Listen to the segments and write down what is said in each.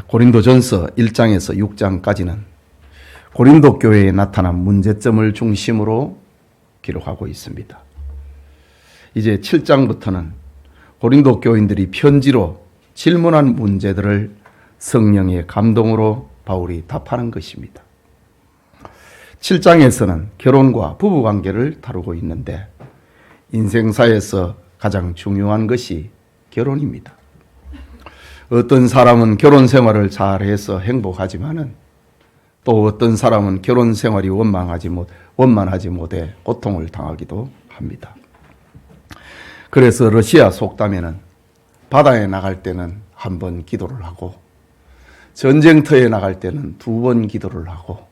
고린도전서 1장에서 6장까지는 고린도 교회에 나타난 문제점을 중심으로 기록하고 있습니다. 이제 7장부터는 고린도 교인들이 편지로 질문한 문제들을 성령의 감동으로 바울이 답하는 것입니다. 7장에서는 결혼과 부부관계를 다루고 있는데 인생사에서 가장 중요한 것이 결혼입니다. 어떤 사람은 결혼 생활을 잘해서 행복하지만은 또 어떤 사람은 결혼 생활이 원만하지 못해 고통을 당하기도 합니다. 그래서 러시아 속담에는 바다에 나갈 때는 한 번 기도를 하고 전쟁터에 나갈 때는 2번 기도를 하고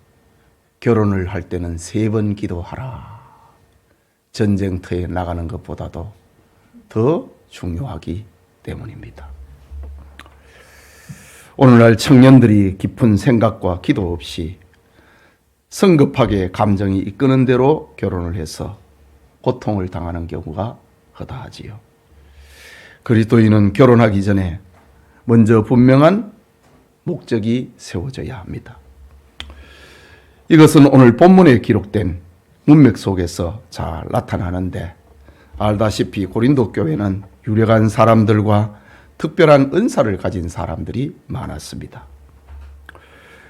결혼을 할 때는 3번 기도하라. 전쟁터에 나가는 것보다도 더 중요하기 때문입니다. 오늘날 청년들이 깊은 생각과 기도 없이 성급하게 감정이 이끄는 대로 결혼을 해서 고통을 당하는 경우가 허다하지요. 그리스도인은 결혼하기 전에 먼저 분명한 목적이 세워져야 합니다. 이것은 오늘 본문에 기록된 문맥 속에서 잘 나타나는데 알다시피 고린도 교회는 유력한 사람들과 특별한 은사를 가진 사람들이 많았습니다.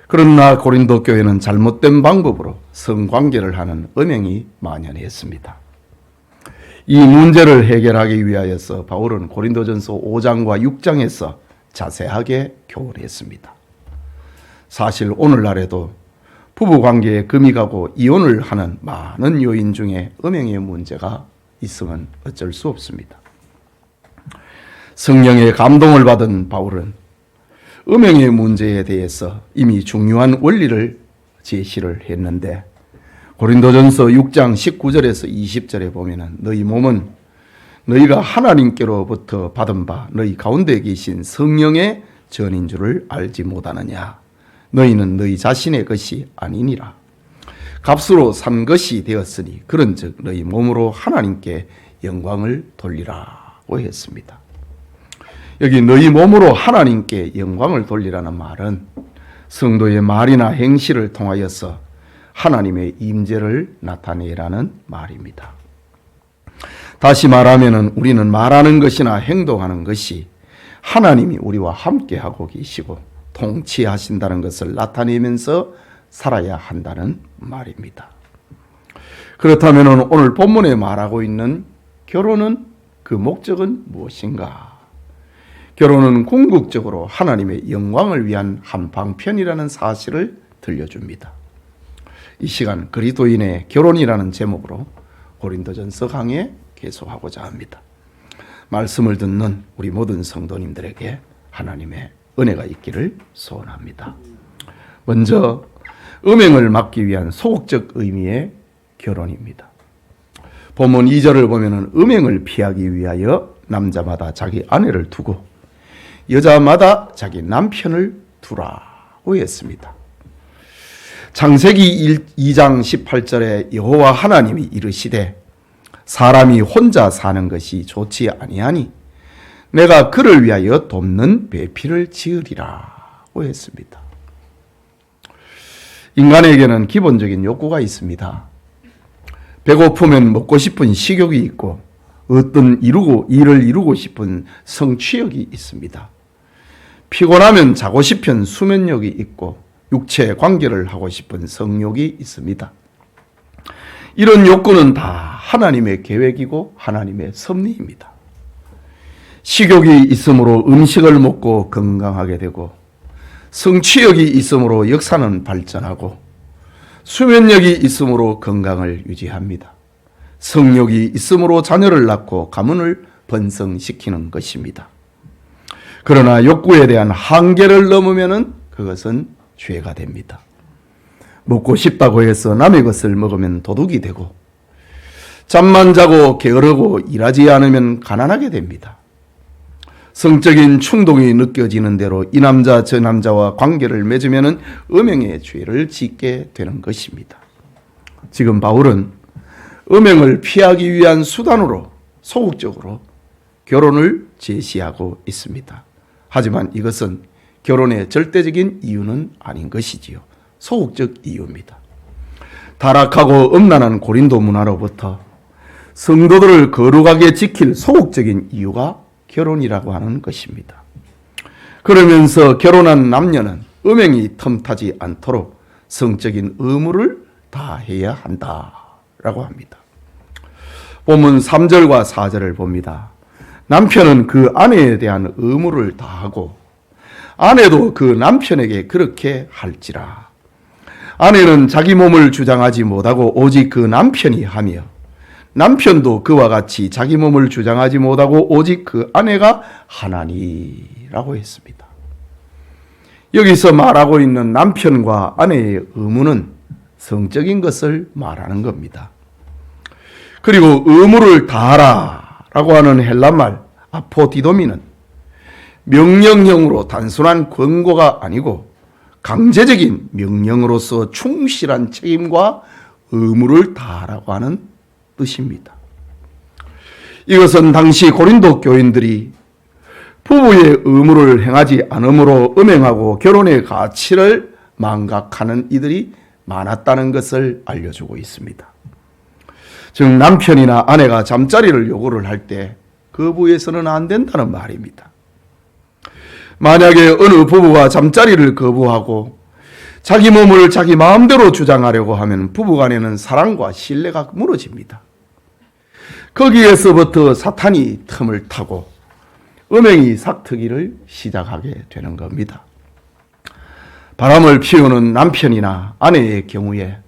그러나 고린도 교회는 잘못된 방법으로 성관계를 하는 음행이 만연했습니다. 이 문제를 해결하기 위하여서 바울은 고린도전서 5장과 6장에서 자세하게 교훈했습니다. 사실 오늘날에도 부부관계에 금이 가고 이혼을 하는 많은 요인 중에 음행의 문제가 있으면 어쩔 수 없습니다. 성령의 감동을 받은 바울은 음행의 문제에 대해서 이미 중요한 원리를 제시를 했는데 고린도전서 6장 19절에서 20절에 보면은 너희 몸은 너희가 하나님께로부터 받은 바 너희 가운데 계신 성령의 전인 줄을 알지 못하느냐. 너희는 너희 자신의 것이 아니니라. 값으로 산 것이 되었으니 그런즉 너희 몸으로 하나님께 영광을 돌리라고 했습니다. 여기 너희 몸으로 하나님께 영광을 돌리라는 말은 성도의 말이나 행실을 통하여서 하나님의 임재를 나타내라는 말입니다. 다시 말하면 우리는 말하는 것이나 행동하는 것이 하나님이 우리와 함께하고 계시고 통치하신다는 것을 나타내면서 살아야 한다는 말입니다. 그렇다면 오늘 본문에 말하고 있는 결혼은 그 목적은 무엇인가? 결혼은 궁극적으로 하나님의 영광을 위한 한 방편이라는 사실을 들려줍니다. 이 시간 그리스도인의 결혼이라는 제목으로 고린도전서 강해 계속하고자 합니다. 말씀을 듣는 우리 모든 성도님들에게 하나님의 은혜가 있기를 소원합니다. 먼저 음행을 막기 위한 소극적 의미의 결혼입니다. 본문 2절을 보면 음행을 피하기 위하여 남자마다 자기 아내를 두고 여자마다 자기 남편을 두라고 했습니다. 창세기 2장 18절에 여호와 하나님이 이르시되 사람이 혼자 사는 것이 좋지 아니하니 내가 그를 위하여 돕는 배필을 지으리라고 했습니다. 인간에게는 기본적인 욕구가 있습니다. 배고프면 먹고 싶은 식욕이 있고 어떤 일을 이루고 싶은 성취욕이 있습니다. 피곤하면 자고 싶은 수면욕이 있고 육체 관계를 하고 싶은 성욕이 있습니다. 이런 욕구는 다 하나님의 계획이고 하나님의 섭리입니다. 식욕이 있으므로 음식을 먹고 건강하게 되고 성취욕이 있으므로 역사는 발전하고 수면력이 있으므로 건강을 유지합니다. 성욕이 있으므로 자녀를 낳고 가문을 번성시키는 것입니다. 그러나 욕구에 대한 한계를 넘으면 그것은 죄가 됩니다. 먹고 싶다고 해서 남의 것을 먹으면 도둑이 되고 잠만 자고 게으르고 일하지 않으면 가난하게 됩니다. 성적인 충동이 느껴지는 대로 이 남자 저 남자와 관계를 맺으면 음행의 죄를 짓게 되는 것입니다. 지금 바울은 음행을 피하기 위한 수단으로 소극적으로 결혼을 제시하고 있습니다. 하지만 이것은 결혼의 절대적인 이유는 아닌 것이지요. 소극적 이유입니다. 타락하고 음란한 고린도 문화로부터 성도들을 거룩하게 지킬 소극적인 이유가 결혼이라고 하는 것입니다. 그러면서 결혼한 남녀는 음행이 틈타지 않도록 성적인 의무를 다해야 한다라고 합니다. 본문 3절과 4절을 봅니다. 남편은 그 아내에 대한 의무를 다하고 아내도 그 남편에게 그렇게 할지라. 아내는 자기 몸을 주장하지 못하고 오직 그 남편이 하며 남편도 그와 같이 자기 몸을 주장하지 못하고 오직 그 아내가 하나니라고 했습니다. 여기서 말하고 있는 남편과 아내의 의무는 성적인 것을 말하는 겁니다. 그리고 의무를 다하라 라고 하는 헬라말 아포디도미는 명령형으로 단순한 권고가 아니고 강제적인 명령으로서 충실한 책임과 의무를 다하라고 하는 뜻입니다. 이것은 당시 고린도 교인들이 부부의 의무를 행하지 않으므로 음행하고 결혼의 가치를 망각하는 이들이 많았다는 것을 알려주고 있습니다. 즉 남편이나 아내가 잠자리를 요구를 할 때 거부해서는 안 된다는 말입니다. 만약에 어느 부부가 잠자리를 거부하고 자기 몸을 자기 마음대로 주장하려고 하면 부부간에는 사랑과 신뢰가 무너집니다. 거기에서부터 사탄이 틈을 타고 음행이 삭트기를 시작하게 되는 겁니다. 바람을 피우는 남편이나 아내의 경우에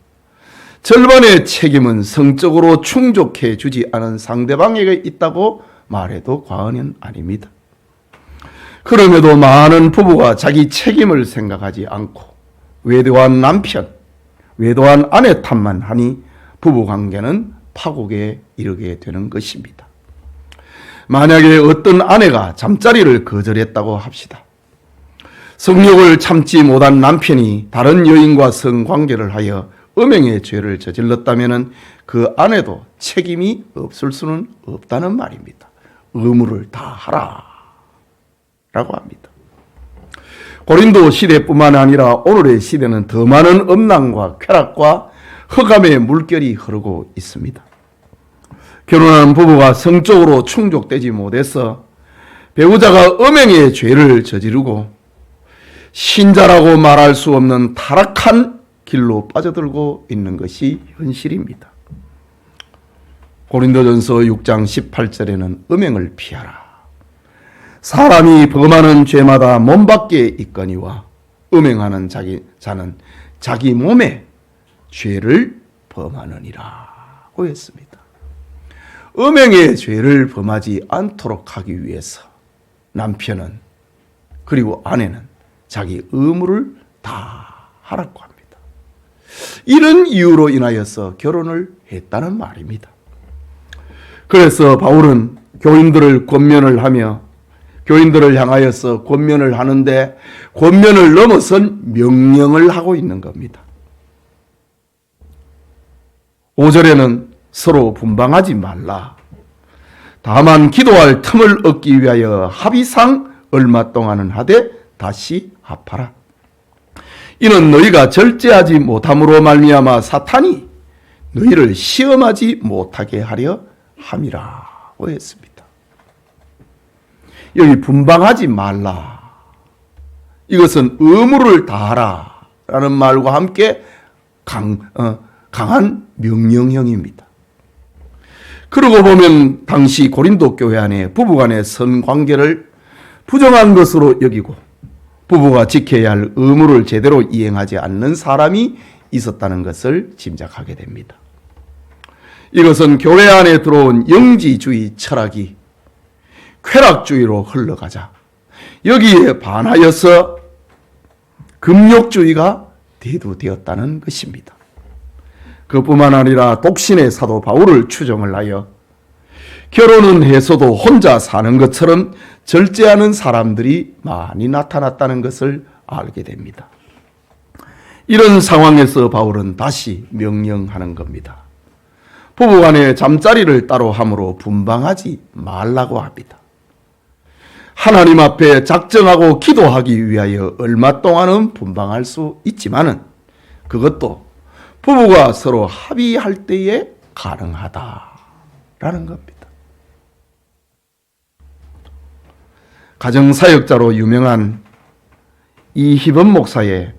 절반의 책임은 성적으로 충족해 주지 않은 상대방에게 있다고 말해도 과언은 아닙니다. 그럼에도 많은 부부가 자기 책임을 생각하지 않고 외도한 남편, 외도한 아내 탓만 하니 부부관계는 파국에 이르게 되는 것입니다. 만약에 어떤 아내가 잠자리를 거절했다고 합시다. 성욕을 참지 못한 남편이 다른 여인과 성관계를 하여 음행의 죄를 저질렀다면 그 아내도 책임이 없을 수는 없다는 말입니다. 의무를 다하라 라고 합니다. 고린도 시대뿐만 아니라 오늘의 시대는 더 많은 음란과 쾌락과 흑암의 물결이 흐르고 있습니다. 결혼한 부부가 성적으로 충족되지 못해서 배우자가 음행의 죄를 저지르고 신자라고 말할 수 없는 타락한 길로 빠져들고 있는 것이 현실입니다. 고린도전서 6장 18절에는 음행을 피하라. 사람이 범하는 죄마다 몸 밖에 있거니와 음행하는 자는 자기 몸에 죄를 범하느니라고 했습니다. 음행의 죄를 범하지 않도록 하기 위해서 남편은 그리고 아내는 자기 의무를 다 하라고 합니다. 이런 이유로 인하여서 결혼을 했다는 말입니다. 그래서 바울은 교인들을 권면을 하며 교인들을 향하여서 권면을 하는데 권면을 넘어선 명령을 하고 있는 겁니다. 5절에는 서로 분방하지 말라. 다만 기도할 틈을 얻기 위하여 합의상 얼마 동안은 하되 다시 합하라. 이는 너희가 절제하지 못함으로 말미암아 사탄이 너희를 시험하지 못하게 하려 함이라고 했습니다. 여기 분방하지 말라. 이것은 의무를 다하라 라는 말과 함께 강한 명령형입니다. 그러고 보면 당시 고린도 교회 안에 부부간의 선관계를 부정한 것으로 여기고 부부가 지켜야 할 의무를 제대로 이행하지 않는 사람이 있었다는 것을 짐작하게 됩니다. 이것은 교회 안에 들어온 영지주의 철학이 쾌락주의로 흘러가자 여기에 반하여서 금욕주의가 대두되었다는 것입니다. 그뿐만 아니라 독신의 사도 바울을 추정을 하여 결혼은 해서도 혼자 사는 것처럼 절제하는 사람들이 많이 나타났다는 것을 알게 됩니다. 이런 상황에서 바울은 다시 명령하는 겁니다. 부부간에 잠자리를 따로 함으로 분방하지 말라고 합니다. 하나님 앞에 작정하고 기도하기 위하여 얼마 동안은 분방할 수 있지만은 그것도 부부가 서로 합의할 때에 가능하다라는 겁니다. 가정사역자로 유명한 이희범 목사의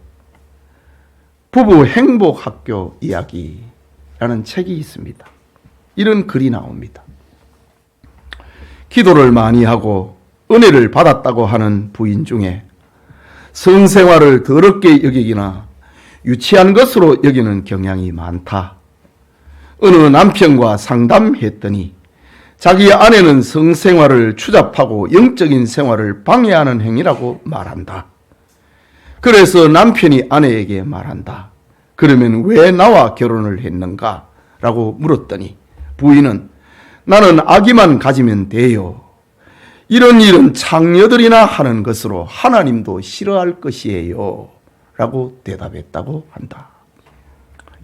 부부 행복학교 이야기라는 책이 있습니다. 이런 글이 나옵니다. 기도를 많이 하고 은혜를 받았다고 하는 부인 중에 성생활을 더럽게 여기기나 유치한 것으로 여기는 경향이 많다. 어느 남편과 상담했더니 자기 아내는 성생활을 추잡하고 영적인 생활을 방해하는 행위라고 말한다. 그래서 남편이 아내에게 말한다. 그러면 왜 나와 결혼을 했는가? 라고 물었더니 부인은 나는 아기만 가지면 돼요. 이런 일은 창녀들이나 하는 것으로 하나님도 싫어할 것이에요. 라고 대답했다고 한다.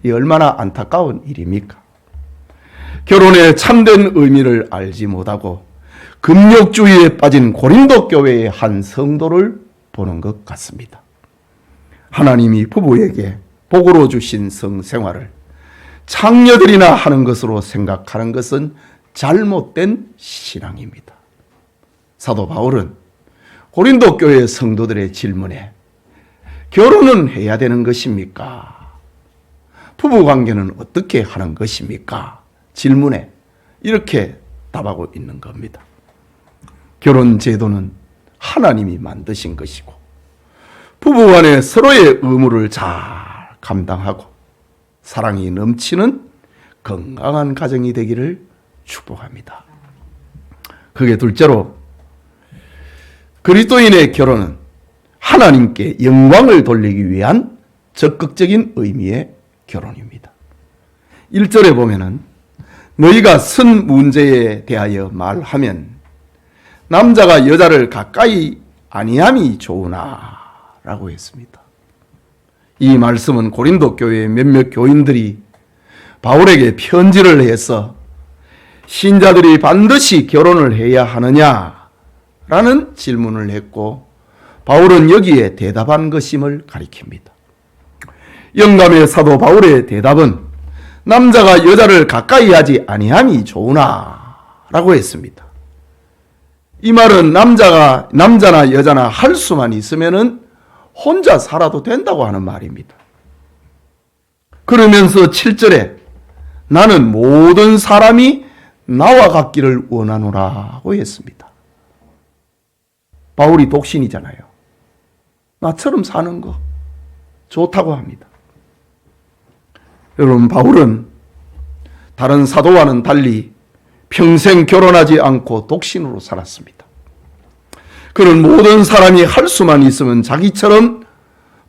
이 얼마나 안타까운 일입니까? 결혼의 참된 의미를 알지 못하고 금욕주의에 빠진 고린도 교회의 한 성도를 보는 것 같습니다. 하나님이 부부에게 복으로 주신 성생활을 창녀들이나 하는 것으로 생각하는 것은 잘못된 신앙입니다. 사도 바울은 고린도 교회 성도들의 질문에 결혼은 해야 되는 것입니까? 부부관계는 어떻게 하는 것입니까? 질문에 이렇게 답하고 있는 겁니다. 결혼 제도는 하나님이 만드신 것이고 부부간의 서로의 의무를 잘 감당하고 사랑이 넘치는 건강한 가정이 되기를 축복합니다. 그게 둘째로 그리스도인의 결혼은 하나님께 영광을 돌리기 위한 적극적인 의미의 결혼입니다. 1절에 보면은 너희가 선 문제에 대하여 말하면 남자가 여자를 가까이 아니함이 좋으나 라고 했습니다. 이 말씀은 고린도 교회의 몇몇 교인들이 바울에게 편지를 해서 신자들이 반드시 결혼을 해야 하느냐라는 질문을 했고 바울은 여기에 대답한 것임을 가리킵니다. 영감의 사도 바울의 대답은 남자가 여자를 가까이 하지 아니함이 좋으나 라고 했습니다. 이 말은 남자나 여자나 할 수만 있으면은 혼자 살아도 된다고 하는 말입니다. 그러면서 7절에 나는 모든 사람이 나와 같기를 원하노라고 했습니다. 바울이 독신이잖아요. 나처럼 사는 거 좋다고 합니다. 여러분, 바울은 다른 사도와는 달리 평생 결혼하지 않고 독신으로 살았습니다. 그는 모든 사람이 할 수만 있으면 자기처럼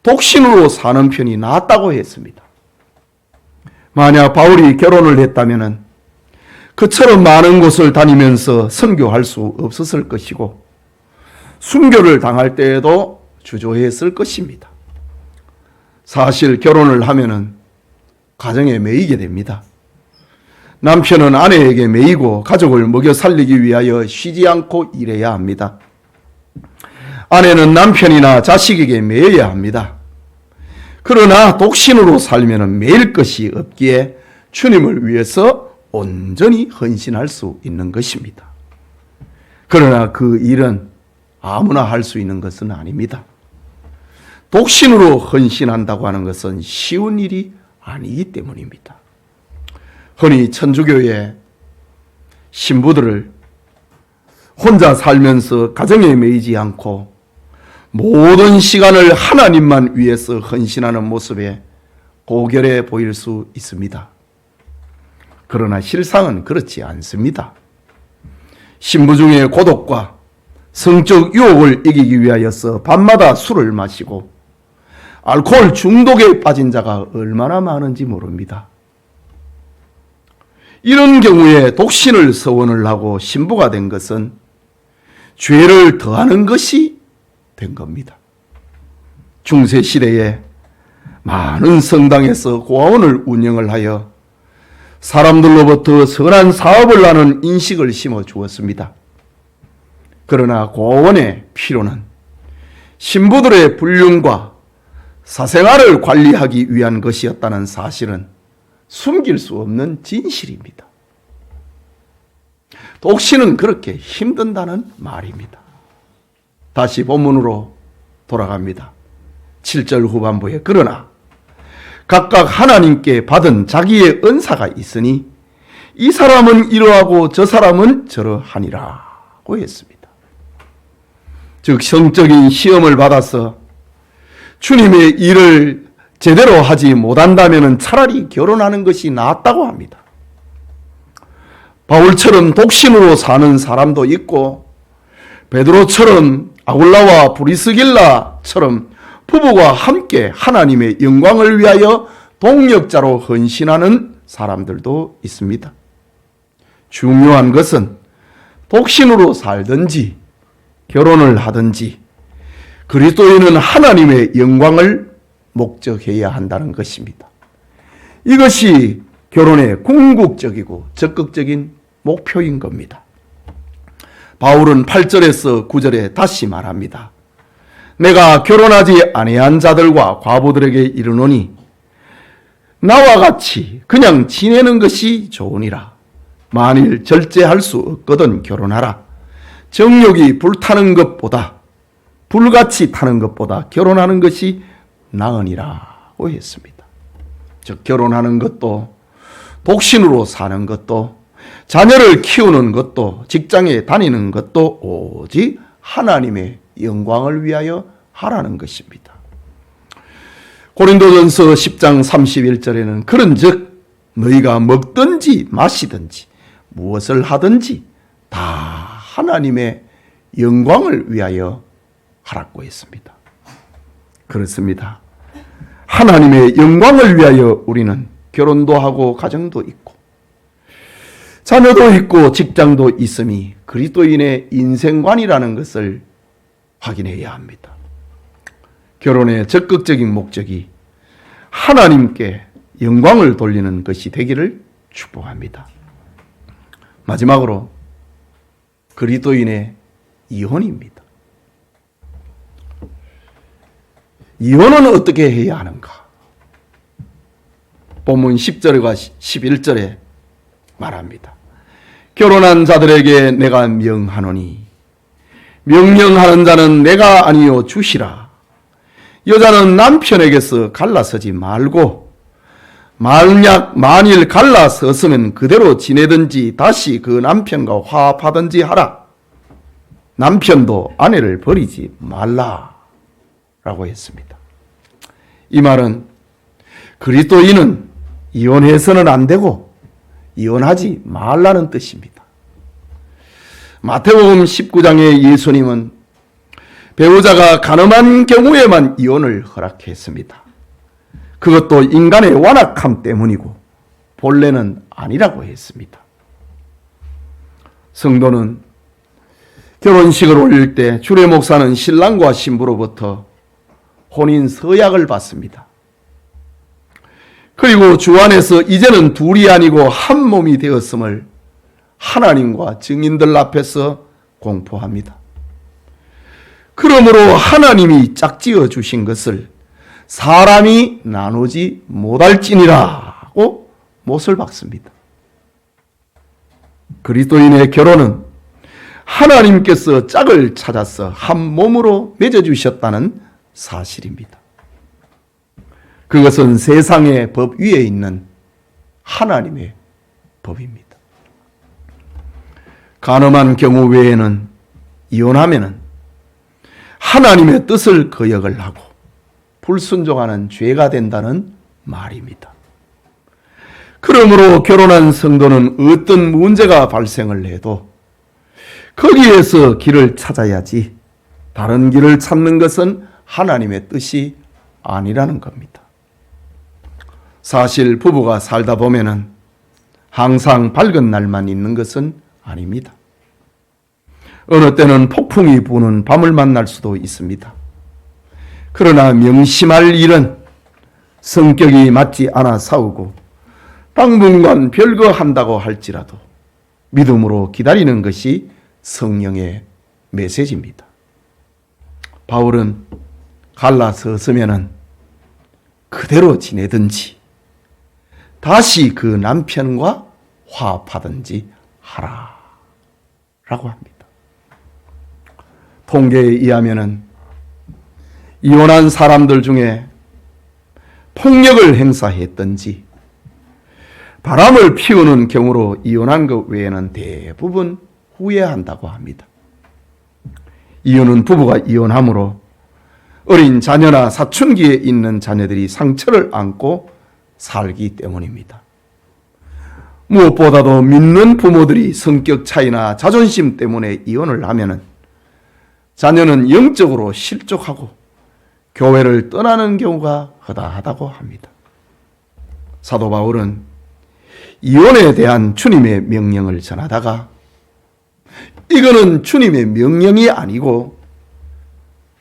독신으로 사는 편이 낫다고 했습니다. 만약 바울이 결혼을 했다면 그처럼 많은 곳을 다니면서 선교할 수 없었을 것이고 순교를 당할 때에도 주저했을 것입니다. 사실 결혼을 하면은 가정에 매이게 됩니다. 남편은 아내에게 매이고 가족을 먹여 살리기 위하여 쉬지 않고 일해야 합니다. 아내는 남편이나 자식에게 매여야 합니다. 그러나 독신으로 살면 매일 것이 없기에 주님을 위해서 온전히 헌신할 수 있는 것입니다. 그러나 그 일은 아무나 할 수 있는 것은 아닙니다. 독신으로 헌신한다고 하는 것은 쉬운 일이 아니기 때문입니다. 흔히 천주교의 신부들을 혼자 살면서 가정에 매이지 않고 모든 시간을 하나님만 위해서 헌신하는 모습에 고결해 보일 수 있습니다. 그러나 실상은 그렇지 않습니다. 신부 중에 고독과 성적 유혹을 이기기 위하여서 밤마다 술을 마시고 알코올 중독에 빠진 자가 얼마나 많은지 모릅니다. 이런 경우에 독신을 서원을 하고 신부가 된 것은 죄를 더하는 것이 된 겁니다. 중세시대에 많은 성당에서 고아원을 운영을 하여 사람들로부터 선한 사업을 하는 인식을 심어 주었습니다. 그러나 고원의 필요는 신부들의 불륜과 사생활을 관리하기 위한 것이었다는 사실은 숨길 수 없는 진실입니다. 독신은 그렇게 힘든다는 말입니다. 다시 본문으로 돌아갑니다. 7절 후반부에 그러나 각각 하나님께 받은 자기의 은사가 있으니 이 사람은 이러하고 저 사람은 저러하니라고 했습니다. 즉 성적인 시험을 받아서 주님의 일을 제대로 하지 못한다면 차라리 결혼하는 것이 낫다고 합니다. 바울처럼 독신으로 사는 사람도 있고 베드로처럼 아굴라와 브리스길라처럼 부부가 함께 하나님의 영광을 위하여 동력자로 헌신하는 사람들도 있습니다. 중요한 것은 독신으로 살든지 결혼을 하든지 그리스도인은 하나님의 영광을 목적해야 한다는 것입니다. 이것이 결혼의 궁극적이고 적극적인 목표인 겁니다. 바울은 8절에서 9절에 다시 말합니다. 내가 결혼하지 아니한 자들과 과부들에게 이르노니 나와 같이 그냥 지내는 것이 좋으니라. 만일 절제할 수 없거든 결혼하라. 정욕이 불타는 것보다 불같이 타는 것보다 결혼하는 것이 나으니라고 했습니다. 즉 결혼하는 것도 독신으로 사는 것도 자녀를 키우는 것도 직장에 다니는 것도 오직 하나님의 영광을 위하여 하라는 것입니다. 고린도전서 10장 31절에는 그런즉 너희가 먹든지 마시든지 무엇을 하든지 다 하나님의 영광을 위하여 하라고 했습니다. 그렇습니다. 하나님의 영광을 위하여 우리는 결혼도 하고 가정도 있고 자녀도 있고 직장도 있음이 그리스도인의 인생관이라는 것을 확인해야 합니다. 결혼의 적극적인 목적이 하나님께 영광을 돌리는 것이 되기를 축복합니다. 마지막으로 그리스도인의 이혼입니다. 이혼은 어떻게 해야 하는가? 본문 10절과 11절에 말합니다. 결혼한 자들에게 내가 명하노니 명령하는 자는 내가 아니요 주시라. 여자는 남편에게서 갈라서지 말고 만일 갈라섰으면 그대로 지내든지 다시 그 남편과 화합하든지 하라. 남편도 아내를 버리지 말라라고 했습니다. 이 말은 그리스도인은 이혼해서는 안 되고 이혼하지 말라는 뜻입니다. 마태복음 19장에 예수님은 배우자가 간음한 경우에만 이혼을 허락했습니다. 그것도 인간의 완악함 때문이고 본래는 아니라고 했습니다. 성도는 결혼식을 올릴 때 주례 목사는 신랑과 신부로부터 혼인 서약을 받습니다. 그리고 주 안에서 이제는 둘이 아니고 한 몸이 되었음을 하나님과 증인들 앞에서 공포합니다. 그러므로 하나님이 짝지어 주신 것을 사람이 나누지 못할지니라고 못을 박습니다. 그리스도인의 결혼은 하나님께서 짝을 찾아서 한 몸으로 맺어주셨다는 사실입니다. 그것은 세상의 법 위에 있는 하나님의 법입니다. 간음한 경우 외에는 이혼하면은 하나님의 뜻을 거역을 하고 불순종하는 죄가 된다는 말입니다. 그러므로 결혼한 성도는 어떤 문제가 발생을 해도 거기에서 길을 찾아야지 다른 길을 찾는 것은 하나님의 뜻이 아니라는 겁니다. 사실 부부가 살다 보면은 항상 밝은 날만 있는 것은 아닙니다. 어느 때는 폭풍이 부는 밤을 만날 수도 있습니다. 그러나 명심할 일은 성격이 맞지 않아 싸우고 당분간 별거 한다고 할지라도 믿음으로 기다리는 것이 성령의 메시지입니다. 바울은 갈라서서면은 그대로 지내든지 다시 그 남편과 화합하든지 하라 라고 합니다. 통계에 의하면은 이혼한 사람들 중에 폭력을 행사했든지 바람을 피우는 경우로 이혼한 것 외에는 대부분 후회한다고 합니다. 이혼은 부부가 이혼함으로 어린 자녀나 사춘기에 있는 자녀들이 상처를 안고 살기 때문입니다. 무엇보다도 믿는 부모들이 성격 차이나 자존심 때문에 이혼을 하면은 자녀는 영적으로 실족하고 교회를 떠나는 경우가 허다하다고 합니다. 사도 바울은 이혼에 대한 주님의 명령을 전하다가 이거는 주님의 명령이 아니고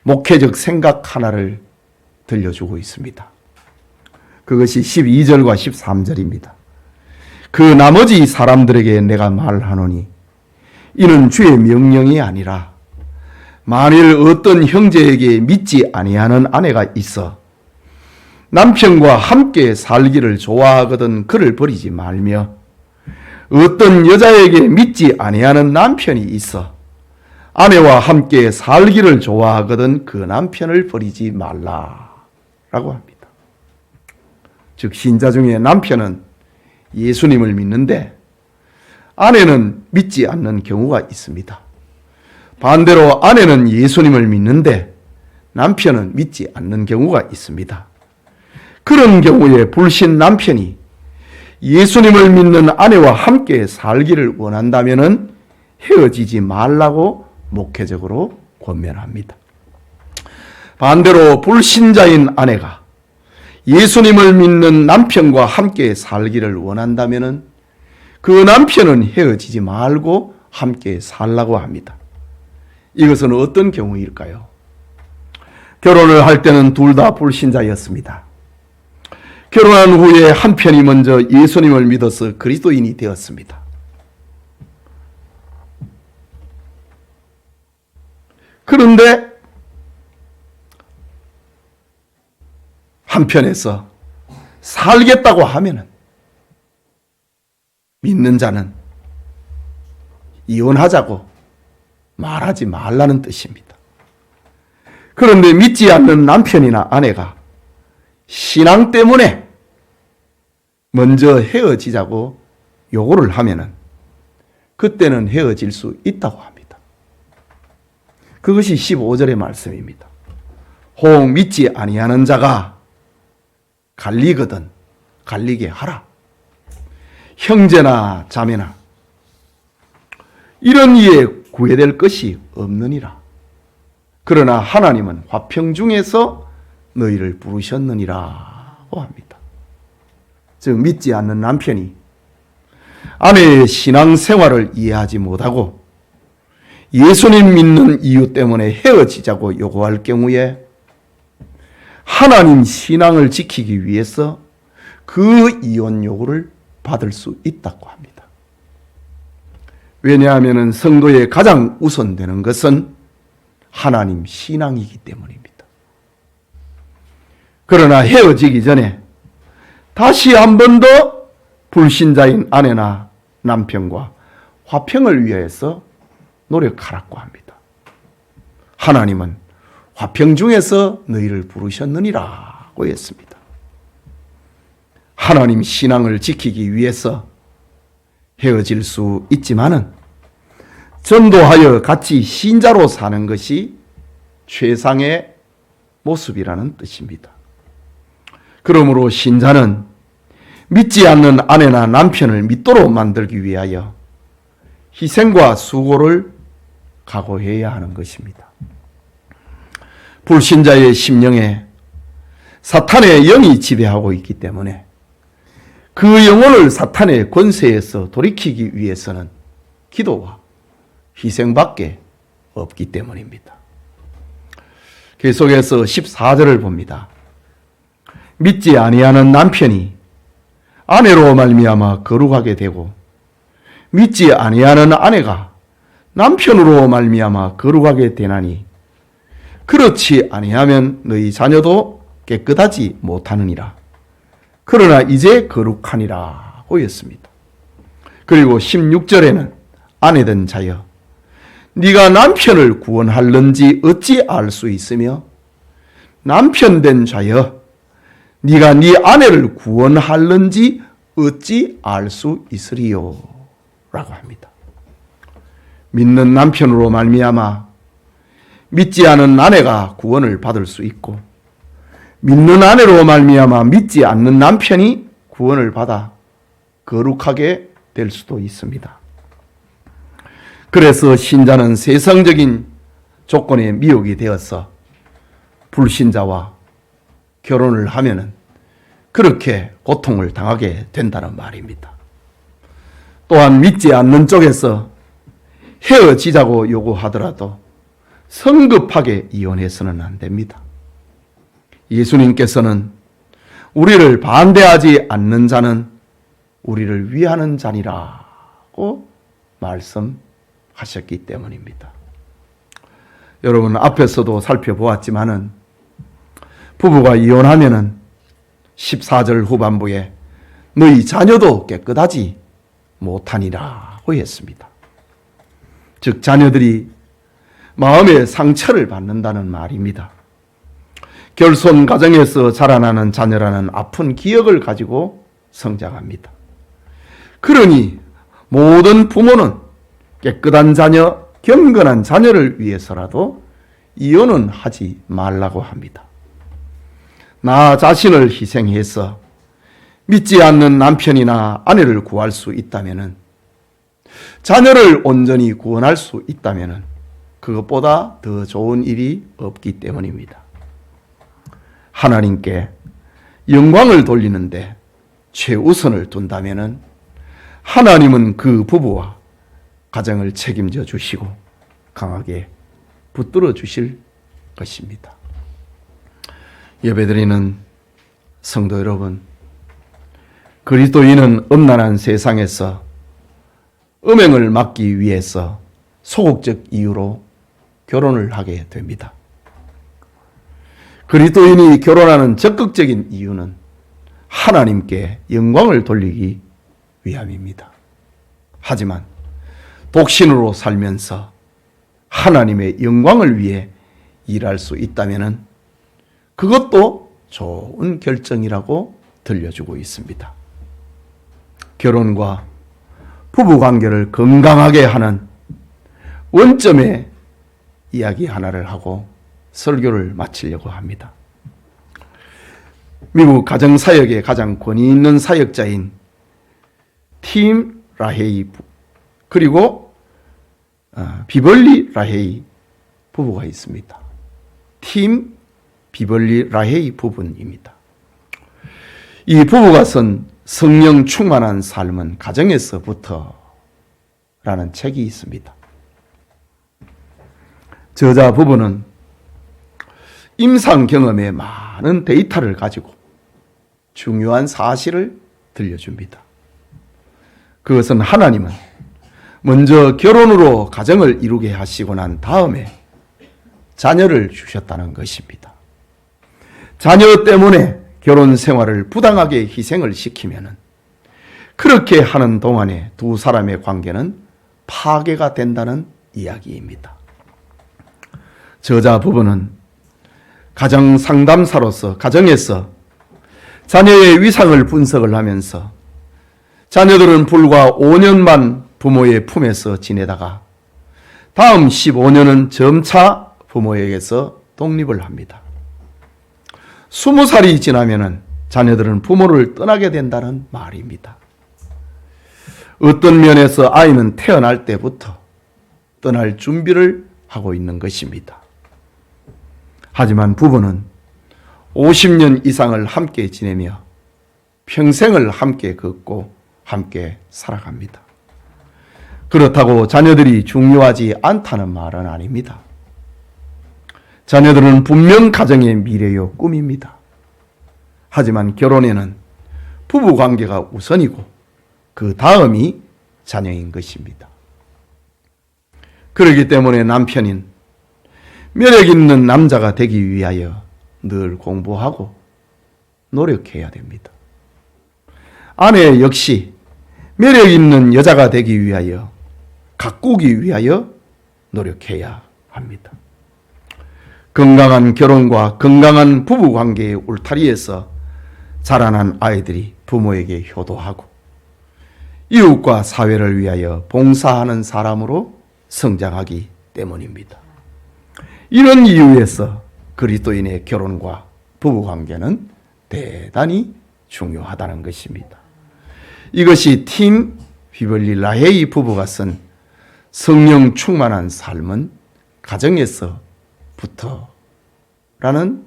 목회적 생각 하나를 들려주고 있습니다. 그것이 12절과 13절입니다. 그 나머지 사람들에게 내가 말하노니 이는 주의 명령이 아니라 만일 어떤 형제에게 믿지 아니하는 아내가 있어 남편과 함께 살기를 좋아하거든 그를 버리지 말며 어떤 여자에게 믿지 아니하는 남편이 있어 아내와 함께 살기를 좋아하거든 그 남편을 버리지 말라라고 합니다. 즉 신자 중에 남편은 예수님을 믿는데 아내는 믿지 않는 경우가 있습니다. 반대로 아내는 예수님을 믿는데 남편은 믿지 않는 경우가 있습니다. 그런 경우에 불신 남편이 예수님을 믿는 아내와 함께 살기를 원한다면 헤어지지 말라고 목회적으로 권면합니다. 반대로 불신자인 아내가 예수님을 믿는 남편과 함께 살기를 원한다면 그 남편은 헤어지지 말고 함께 살라고 합니다. 이것은 어떤 경우일까요? 결혼을 할 때는 둘 다 불신자였습니다. 결혼한 후에 한 편이 먼저 예수님을 믿어서 그리스도인이 되었습니다. 그런데 한편에서 살겠다고 하면은 믿는 자는 이혼하자고 말하지 말라는 뜻입니다. 그런데 믿지 않는 남편이나 아내가 신앙 때문에 먼저 헤어지자고 요구를 하면은 그때는 헤어질 수 있다고 합니다. 그것이 15절의 말씀입니다. 혹 믿지 아니하는 자가 갈리거든 갈리게 하라. 형제나 자매나 이런 이에 구애될 것이 없느니라. 그러나 하나님은 화평 중에서 너희를 부르셨느니라고 합니다. 즉 믿지 않는 남편이 아내의 신앙생활을 이해하지 못하고 예수님 믿는 이유 때문에 헤어지자고 요구할 경우에 하나님 신앙을 지키기 위해서 그 이혼 요구를 받을 수 있다고 합니다. 왜냐하면 성도의 가장 우선되는 것은 하나님 신앙이기 때문입니다. 그러나 헤어지기 전에 다시 한 번 더 불신자인 아내나 남편과 화평을 위해서 노력하라고 합니다. 하나님은 화평 중에서 너희를 부르셨느니라고 했습니다. 하나님 신앙을 지키기 위해서 헤어질 수 있지만은 전도하여 같이 신자로 사는 것이 최상의 모습이라는 뜻입니다. 그러므로 신자는 믿지 않는 아내나 남편을 믿도록 만들기 위하여 희생과 수고를 각오해야 하는 것입니다. 불신자의 심령에 사탄의 영이 지배하고 있기 때문에 그 영혼을 사탄의 권세에서 돌이키기 위해서는 기도와 희생밖에 없기 때문입니다. 계속해서 14절을 봅니다. 믿지 아니하는 남편이 아내로 말미암아 거룩하게 되고 믿지 아니하는 아내가 남편으로 말미암아 거룩하게 되나니 그렇지 아니하면 너희 자녀도 깨끗하지 못하느니라. 그러나 이제 거룩하니라 고였습니다. 그리고 16절에는 아내된 자여 네가 남편을 구원할는지 어찌 알 수 있으며 남편 된 자여 네가 네 아내를 구원할는지 어찌 알 수 있으리요 라고 합니다. 믿는 남편으로 말미암아 믿지 않은 아내가 구원을 받을 수 있고 믿는 아내로 말미암아 믿지 않는 남편이 구원을 받아 거룩하게 될 수도 있습니다. 그래서 신자는 세상적인 조건에 미혹이 되어서 불신자와 결혼을 하면은 그렇게 고통을 당하게 된다는 말입니다. 또한 믿지 않는 쪽에서 헤어지자고 요구하더라도 성급하게 이혼해서는 안 됩니다. 예수님께서는 우리를 반대하지 않는 자는 우리를 위하는 자니라고 말씀하셨기 때문입니다. 여러분 앞에서도 살펴보았지만은 부부가 이혼하면은 14절 후반부에 너희 자녀도 깨끗하지 못하니라고 했습니다. 즉 자녀들이 마음의 상처를 받는다는 말입니다. 결손 가정에서 자라나는 자녀라는 아픈 기억을 가지고 성장합니다. 그러니 모든 부모는 깨끗한 자녀, 경건한 자녀를 위해서라도 이혼은 하지 말라고 합니다. 나 자신을 희생해서 믿지 않는 남편이나 아내를 구할 수 있다면은, 자녀를 온전히 구원할 수 있다면은 그것보다 더 좋은 일이 없기 때문입니다. 하나님께 영광을 돌리는데 최우선을 둔다면은 하나님은 그 부부와 가정을 책임져 주시고 강하게 붙들어 주실 것입니다. 예배드리는 성도 여러분, 그리스도인은 음란한 세상에서 음행을 막기 위해서 소극적 이유로 결혼을 하게 됩니다. 그리스도인이 결혼하는 적극적인 이유는 하나님께 영광을 돌리기 위함입니다. 하지만 독신으로 살면서 하나님의 영광을 위해 일할 수 있다면 그것도 좋은 결정이라고 들려주고 있습니다. 결혼과 부부관계를 건강하게 하는 원점의 이야기 하나를 하고 설교를 마치려고 합니다. 미국 가정사역의 가장 권위 있는 사역자인 팀 라헤이 그리고 비벌리 라헤이 부부가 있습니다. 팀 비벌리 라헤이 부부입니다. 이 부부가 쓴 성령 충만한 삶은 가정에서부터 라는 책이 있습니다. 저자 부부는 임상 경험의 많은 데이터를 가지고 중요한 사실을 들려줍니다. 그것은 하나님은 먼저 결혼으로 가정을 이루게 하시고 난 다음에 자녀를 주셨다는 것입니다. 자녀 때문에 결혼 생활을 부당하게 희생을 시키면은 그렇게 하는 동안에 두 사람의 관계는 파괴가 된다는 이야기입니다. 저자 부부는 가정 상담사로서 가정에서 자녀의 위상을 분석을 하면서 자녀들은 불과 5년만 부모의 품에서 지내다가 다음 15년은 점차 부모에게서 독립을 합니다. 20살이 지나면은 자녀들은 부모를 떠나게 된다는 말입니다. 어떤 면에서 아이는 태어날 때부터 떠날 준비를 하고 있는 것입니다. 하지만 부부는 50년 이상을 함께 지내며 평생을 함께 걷고 함께 살아갑니다. 그렇다고 자녀들이 중요하지 않다는 말은 아닙니다. 자녀들은 분명 가정의 미래요 꿈입니다. 하지만 결혼에는 부부 관계가 우선이고 그 다음이 자녀인 것입니다. 그렇기 때문에 남편인 매력 있는 남자가 되기 위하여 늘 공부하고 노력해야 됩니다. 아내 역시 매력 있는 여자가 되기 위하여 가꾸기 위하여 노력해야 합니다. 건강한 결혼과 건강한 부부관계의 울타리에서 자라난 아이들이 부모에게 효도하고 이웃과 사회를 위하여 봉사하는 사람으로 성장하기 때문입니다. 이런 이유에서 그리스도인의 결혼과 부부관계는 대단히 중요하다는 것입니다. 이것이 팀 휘벌리 라헤이 부부가 쓴 성령 충만한 삶은 가정에서부터 라는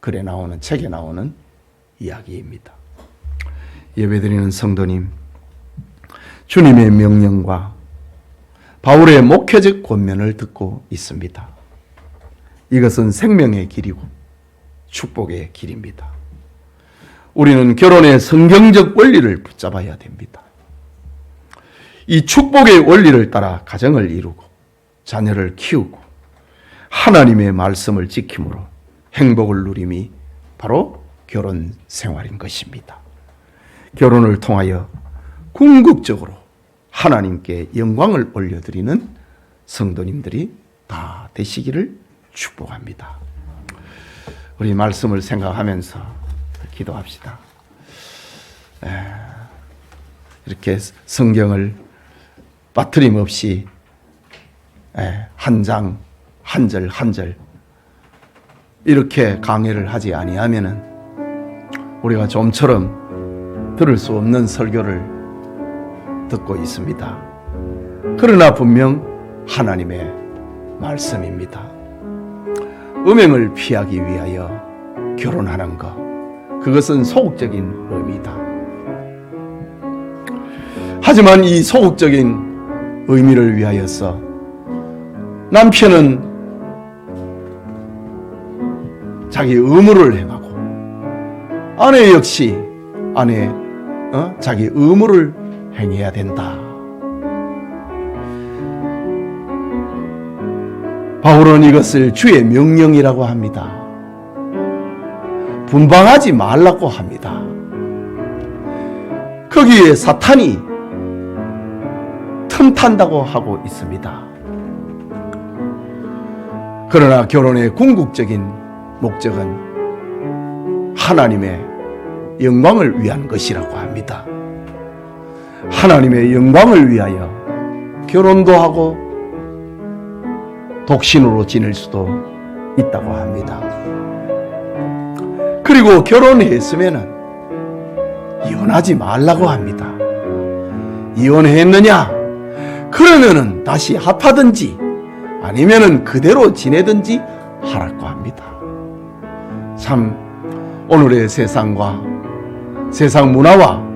글에 나오는, 책에 나오는 이야기입니다. 예배드리는 성도님, 주님의 명령과 바울의 목회적 권면을 듣고 있습니다. 이것은 생명의 길이고 축복의 길입니다. 우리는 결혼의 성경적 원리를 붙잡아야 됩니다. 이 축복의 원리를 따라 가정을 이루고 자녀를 키우고 하나님의 말씀을 지킴으로 행복을 누림이 바로 결혼 생활인 것입니다. 결혼을 통하여 궁극적으로 하나님께 영광을 올려드리는 성도님들이 다 되시기를 축복합니다. 우리 말씀을 생각하면서 기도합시다. 이렇게 성경을 빠트림 없이 한 장, 한 절, 한 절 이렇게 강의를 하지 아니하면은 우리가 좀처럼 들을 수 없는 설교를 듣고 있습니다. 그러나 분명 하나님의 말씀입니다. 음행을 피하기 위하여 결혼하는 것, 그것은 소극적인 의미다. 하지만 이 소극적인 의미를 위하여서 남편은 자기 의무를 행하고 아내 역시 자기 의무를 행해야 된다. 바울은 이것을 주의 명령이라고 합니다. 분방하지 말라고 합니다. 거기에 사탄이 틈탄다고 하고 있습니다. 그러나 결혼의 궁극적인 목적은 하나님의 영광을 위한 것이라고 합니다. 하나님의 영광을 위하여 결혼도 하고 독신으로 지낼 수도 있다고 합니다. 그리고 결혼했으면은 이혼하지 말라고 합니다. 이혼했느냐? 그러면은 다시 합하든지 아니면은 그대로 지내든지 하라고 합니다. 참 오늘의 세상과 세상 문화와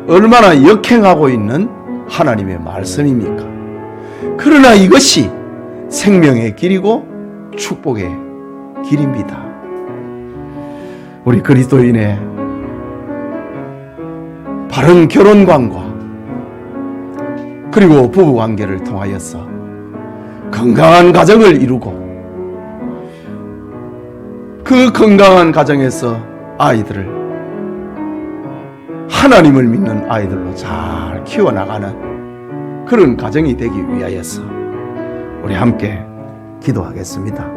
얼마나 역행하고 있는 하나님의 말씀입니까? 그러나 이것이 생명의 길이고 축복의 길입니다. 우리 그리스도인의 바른 결혼관과 그리고 부부관계를 통하여서 건강한 가정을 이루고 그 건강한 가정에서 아이들을 하나님을 믿는 아이들로 잘 키워나가는 그런 가정이 되기 위하여서 우리 함께 기도하겠습니다.